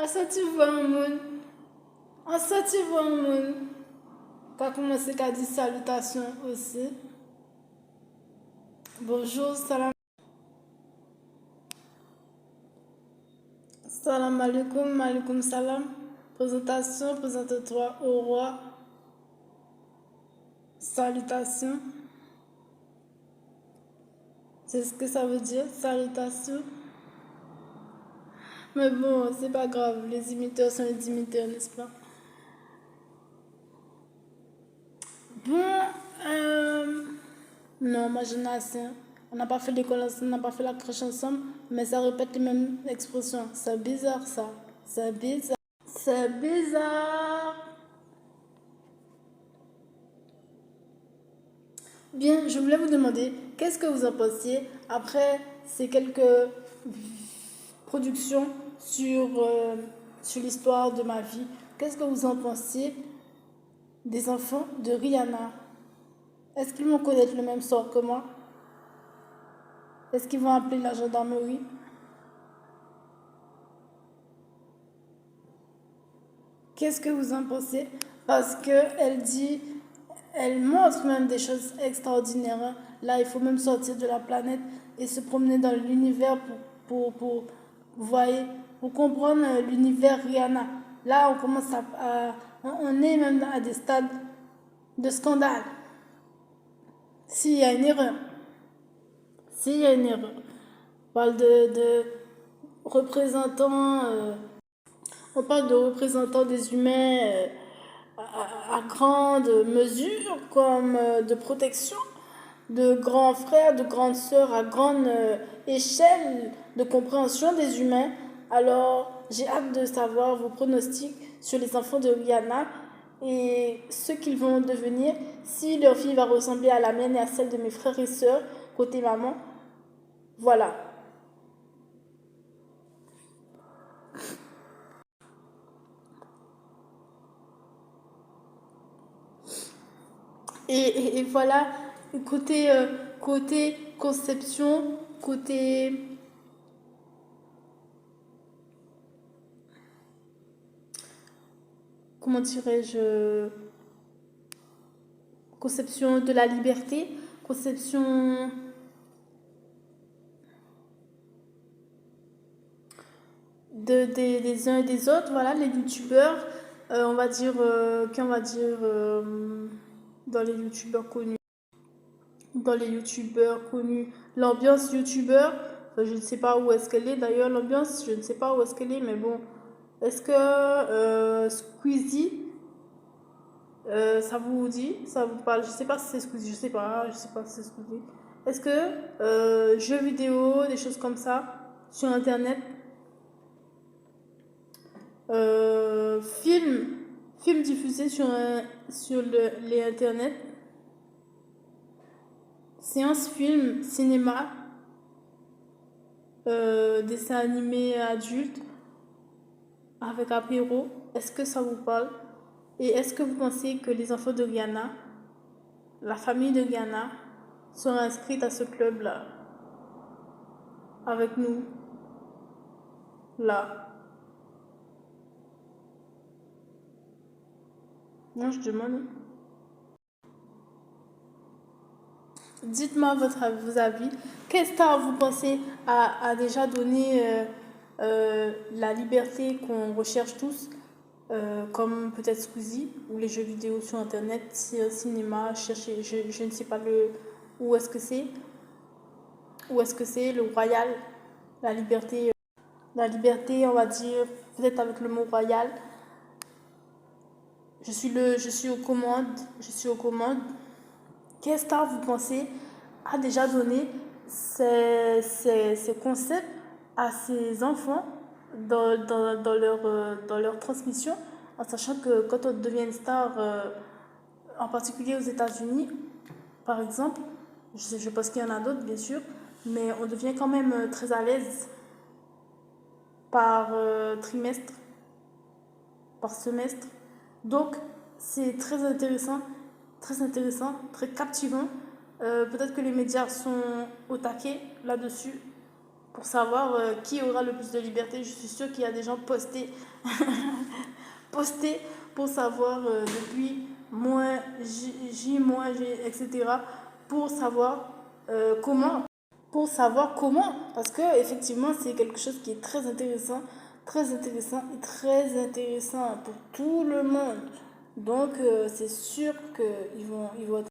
Asa tu vois un monde. Asa tu vois un monde. Qu'a commencé qu'à dire salutations aussi. Bonjour, salam. Salam alaikum, alaikum salam. Présentation, présente-toi au roi. Salutations. C'est ce que ça veut dire, salutations. Mais bon, c'est pas grave, les imiteurs sont les imiteurs, n'est-ce pas? Bon, euh, non, moi j'en ai assez. On n'a pas fait l'école ensemble, on n'a pas fait la crèche ensemble, mais ça répète les mêmes expressions. C'est bizarre ça. C'est bizarre. C'est bizarre. Bien, je voulais vous demander, qu'est-ce que vous en pensiez après ces quelques productions sur l'histoire de ma vie? Qu'est-ce que vous en pensiez des enfants de Rihanna? Est-ce qu'ils vont connaître le même sort que moi? Est-ce qu'ils vont appeler la gendarmerie? Qu'est-ce que vous en pensez? Parce qu'elle dit, elle montre même des choses extraordinaires, hein. Là, il faut même sortir de la planète et se promener dans l'univers vous voyez, pour comprendre l'univers Rihanna. Là, on commence on est même à des stades de scandale. S'il y a une erreur, s'il y a une erreur, on parle de représentants, on parle de représentants des humains à grande mesure, comme de protection, de grands frères, de grandes sœurs à grande échelle de compréhension des humains. Alors, j'ai hâte de savoir vos pronostics sur les enfants de Rihanna et ce qu'ils vont devenir, si leur fille va ressembler à la mienne et à celle de mes frères et sœurs, côté maman. Voilà. Et voilà, côté conception, comment dirais-je, conception de la liberté, conception des uns et des autres, voilà, les youtubeurs, on va dire, qu'on va dire dans les youtubeurs connus. Dans les youtubeurs connus, l'ambiance youtubeur, je ne sais pas où est-ce qu'elle est d'ailleurs, l'ambiance, je ne sais pas où est-ce qu'elle est, mais bon, est-ce que Squeezie, ça vous dit, ça vous parle, je sais pas si c'est Squeezie, je sais pas si c'est Squeezie. Est-ce que jeux vidéo, des choses comme ça, sur internet, films diffusés sur les internet, séances film, cinéma, dessins animés adultes, avec apéro, est-ce que ça vous parle? Et est-ce que vous pensez que les enfants de Rihanna, la famille de Rihanna, sont inscrites à ce club-là, avec nous, là? Non, je demande. Dites-moi vos avis. Quel star vous pensez a déjà donné la liberté qu'on recherche tous, comme peut-être Squeezie, ou les jeux vidéo sur Internet, cinéma, chercher, je ne sais pas où est-ce que c'est, où est-ce que c'est, le royal, la liberté, on va dire, peut-être avec le mot royal. Je suis aux commandes, je suis aux commandes. Quel star vous pensez a déjà donné ces concepts à ses enfants dans leur transmission, en sachant que quand on devient une star, en particulier aux États-Unis, par exemple, je pense qu'il y en a d'autres bien sûr, mais on devient quand même très à l'aise par trimestre, par semestre. Donc, c'est très intéressant, très captivant. Peut-être que les médias sont au taquet là-dessus pour savoir qui aura le plus de liberté. Je suis sûre qu'il y a des gens postés, postés pour savoir depuis moins J, moins G, etc. pour savoir comment. Pour savoir comment. Parce que effectivement, c'est quelque chose qui est très intéressant et très intéressant pour tout le monde. Donc, c'est sûr qu'ils vont être